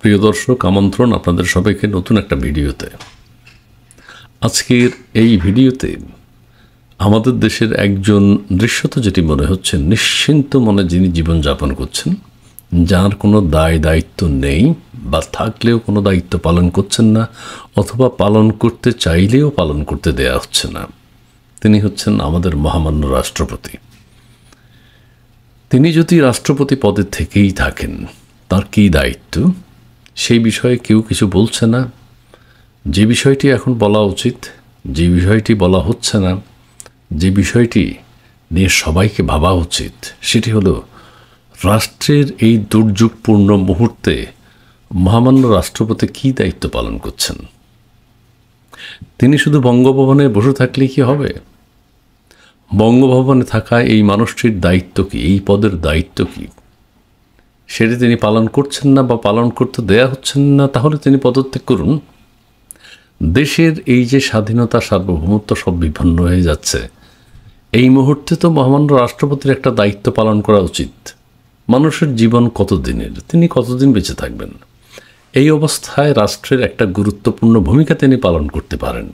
প্রিয় দর্শক, আমন্ত্রণ আপনাদের সবাইকে নতুন একটা ভিডিওতে। আজকের এই ভিডিওতে আমাদের দেশের একজন দৃশ্যত যেটি মনে হচ্ছে নিশ্চিন্ত মনে যিনি জীবনযাপন করছেন, যার কোনো দায় দায়িত্ব নেই বা থাকলেও কোনো দায়িত্ব পালন করছেন না, অথবা পালন করতে চাইলেও পালন করতে দেয়া হচ্ছে না, তিনি হচ্ছেন আমাদের মহামান্য রাষ্ট্রপতি। তিনি যদি রাষ্ট্রপতি পদে থেকেই থাকেন, তার কী দায়িত্ব সেই বিষয়ে কেউ কিছু বলছে না। যে বিষয়টি এখন বলা উচিত, যে বিষয়টি বলা হচ্ছে না, যে বিষয়টি নিয়ে সবাইকে ভাবা উচিত, সেটি হলো রাষ্ট্রের এই দুর্যোগপূর্ণ মুহূর্তে মহামান্য রাষ্ট্রপতি কী দায়িত্ব পালন করছেন। তিনি শুধু বঙ্গভবনে বসে থাকলেই কি হবে? বঙ্গভবনে থাকা এই মানুষটির দায়িত্ব কি, এই পদের দায়িত্ব কি, সেটি তিনি পালন করছেন না বা পালন করতে দেয়া হচ্ছেন না। তাহলে তিনি পদত্যাগ করুন। দেশের এই যে স্বাধীনতা, সার্বভৌমত্ব সব বিপন্ন হয়ে যাচ্ছে, এই মুহূর্তে তো মহামান্য রাষ্ট্রপতির একটা দায়িত্ব পালন করা উচিত। মানুষের জীবন কতদিনের, তিনি কতদিন বেঁচে থাকবেন, এই অবস্থায় রাষ্ট্রের একটা গুরুত্বপূর্ণ ভূমিকা তিনি পালন করতে পারেন।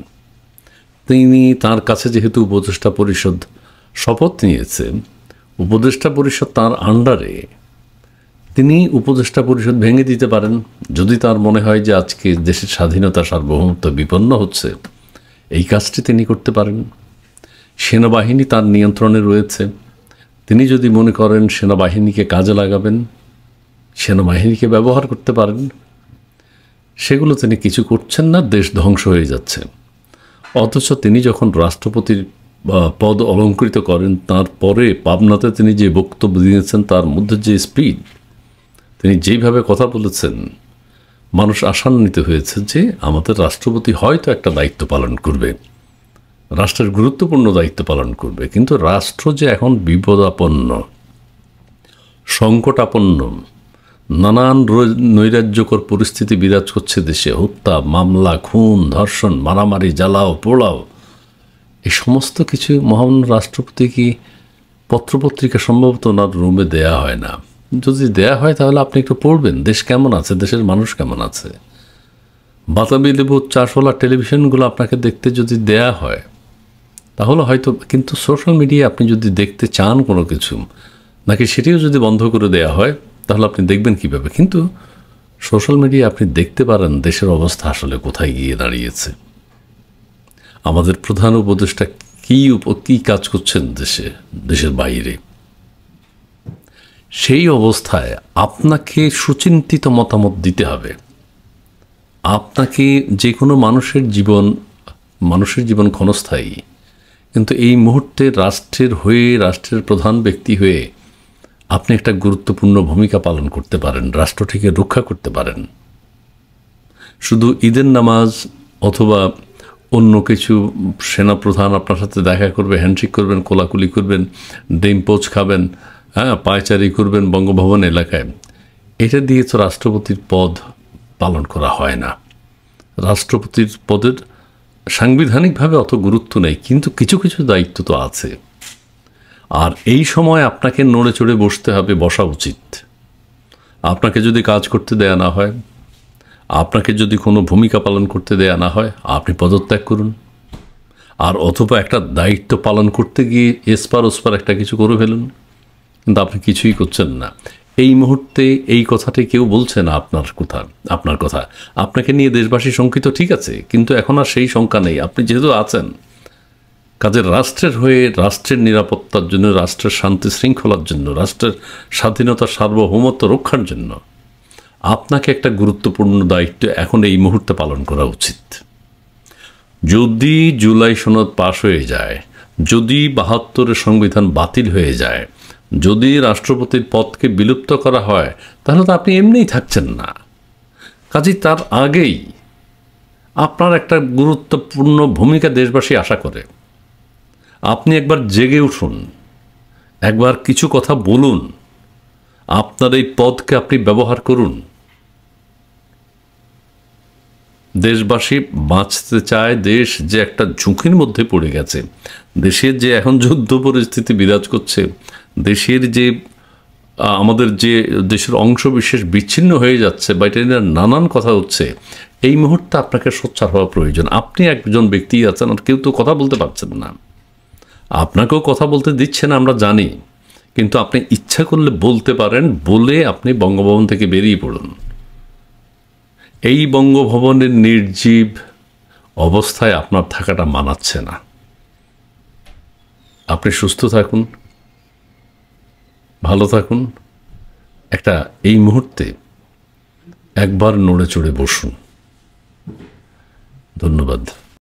তিনি তার কাছে যেহেতু উপদেষ্টা পরিষদ শপথ নিয়েছে, উপদেষ্টা পরিষদ তার আন্ডারে, তিনি উপদেষ্টা পরিষদ ভেঙে দিতে পারেন। যদি তার মনে হয় যে আজকে দেশের স্বাধীনতা, সার্বভৌমত্ব বিপন্ন হচ্ছে, এই কাজটি তিনি করতে পারেন। সেনাবাহিনী তার নিয়ন্ত্রণে রয়েছে, তিনি যদি মনে করেন সেনাবাহিনীকে কাজে লাগাবেন, সেনাবাহিনীকে ব্যবহার করতে পারেন। সেগুলো তিনি কিছু করছেন না, দেশ ধ্বংস হয়ে যাচ্ছে। অথচ তিনি যখন রাষ্ট্রপতির পদ অলঙ্কৃত করেন, তারপরে পাবনাতে তিনি যে বক্তব্য দিয়েছেন, তার মধ্যে যে স্পিড, তিনি যেইভাবে কথা বলেছেন, মানুষ আশান্বিত হয়েছে যে আমাদের রাষ্ট্রপতি হয়তো একটা দায়িত্ব পালন করবে, রাষ্ট্রের গুরুত্বপূর্ণ দায়িত্ব পালন করবে। কিন্তু রাষ্ট্র যে এখন বিপদাপন্ন, সংকটাপন্ন, নানান নৈরাজ্যকর পরিস্থিতি বিরাজ করছে দেশে, হত্যা, মামলা, খুন, ধর্ষণ, মারামারি, জ্বালাও পোড়াও, এই সমস্ত কিছু মহামান্য রাষ্ট্রপতি কি পত্রপত্রিকা সম্ভবত ওনার রুমে দেয়া হয় না। যদি দেয়া হয় তাহলে আপনি একটু পড়বেন, দেশ কেমন আছে, দেশের মানুষ কেমন আছে। বাতাবি লেবু চাষওয়ালা টেলিভিশনগুলো আপনাকে দেখতে যদি দেয়া হয় তাহলে হয়তো, কিন্তু সোশ্যাল মিডিয়ায় আপনি যদি দেখতে চান কোনো কিছু, নাকি সেটিও যদি বন্ধ করে দেয়া হয়, তাহলে আপনি দেখবেন কিভাবে? কিন্তু সোশ্যাল মিডিয়ায় আপনি দেখতে পারেন দেশের অবস্থা আসলে কোথায় গিয়ে দাঁড়িয়েছে। আমাদের প্রধান উপদেষ্টা কী কাজ করছেন দেশের বাইরে। সেই অবস্থায় আপনাকে সুচিন্তিত মতামত দিতে হবে। আপনাকে, যে কোনো মানুষের জীবন ক্ষণস্থায়ী, কিন্তু এই মুহূর্তে রাষ্ট্রের হয়ে, রাষ্ট্রের প্রধান ব্যক্তি হয়ে আপনি একটা গুরুত্বপূর্ণ ভূমিকা পালন করতে পারেন, রাষ্ট্রটিকে রক্ষা করতে পারেন। শুধু ঈদের নামাজ অথবা অন্য কিছু, সেনাপ্রধান আপনার সাথে দেখা করবে, হ্যান্ডশেক করবেন, কোলাকুলি করবেন, ডিম পোচ খাবেন, পায়চারি করবেন বঙ্গভবন এলাকায়, এটা দিয়ে তো রাষ্ট্রপতির পদ পালন করা হয় না। রাষ্ট্রপতির পদের সাংবিধানিকভাবে অত গুরুত্ব নেই, কিন্তু কিছু কিছু দায়িত্ব তো আছে। আর এই সময় আপনাকে নড়ে চড়ে বসা উচিত। আপনাকে যদি কাজ করতে দেয়া না হয়, আপনাকে যদি কোনো ভূমিকা পালন করতে দেয়া না হয়, আপনি পদত্যাগ করুন। আর অথবা একটা দায়িত্ব পালন করতে গিয়ে এসপার ওসপার একটা কিছু করে ফেলুন, কিন্তু আপনি কিছুই করছেন না। এই মুহূর্তে এই কথাটি কেউ বলছে না আপনার কথা। আপনাকে নিয়ে দেশবাসী শঙ্কিত, ঠিক আছে, কিন্তু এখন আর সেই শঙ্কা নেই। আপনি যেহেতু আছেন, কাজের রাষ্ট্রের হয়ে, রাষ্ট্রের নিরাপত্তার জন্য, রাষ্ট্রের শান্তি শৃঙ্খলার জন্য, রাষ্ট্রের স্বাধীনতা, সার্বভৌমত্ব রক্ষার জন্য আপনাকে একটা গুরুত্বপূর্ণ দায়িত্ব এখন এই মুহূর্তে পালন করা উচিত। যদি জুলাই সনদ পাশ হয়ে যায়, যদি ৭২-এর সংবিধান বাতিল হয়ে যায়, যদি রাষ্ট্রপতির পদকে বিলুপ্ত করা হয়, তাহলে তো আপনি এমনিই থাকছেন না। কাজেই তার আগেই আপনার একটা গুরুত্বপূর্ণ ভূমিকা দেশবাসী আশা করে। আপনি একবার জেগে উঠুন, একবার কিছু কথা বলুন, আপনার এই পদকে আপনি ব্যবহার করুন। দেশবাসী বাঁচতে চায়, দেশ যে একটা ঝুঁকির মধ্যে পড়ে গেছে, দেশের যে এখন যুদ্ধ পরিস্থিতি বিরাজ করছে, দেশের যে আমাদের যে দেশের অংশ বিশেষ বিচ্ছিন্ন হয়ে যাচ্ছে বা এটা নিয়ে নানান কথা হচ্ছে, এই মুহূর্তে আপনাকে সোচ্চার হওয়া প্রয়োজন। আপনি একজন ব্যক্তি আছেন, আর কেউ তো কথা বলতে পারছেন না, আপনাকেও কথা বলতে দিচ্ছে না আমরা জানি, কিন্তু আপনি ইচ্ছা করলে বলতে পারেন। বলে আপনি বঙ্গভবন থেকে বেরিয়ে পড়ুন। এই বঙ্গভবনের নির্জীব অবস্থায় আপনার থাকাটা মানাচ্ছে না। আপনি সুস্থ থাকুন, ভালো থাকুন। একটা এই মুহূর্তে একবার নড়ে চড়ে বসুন। ধন্যবাদ।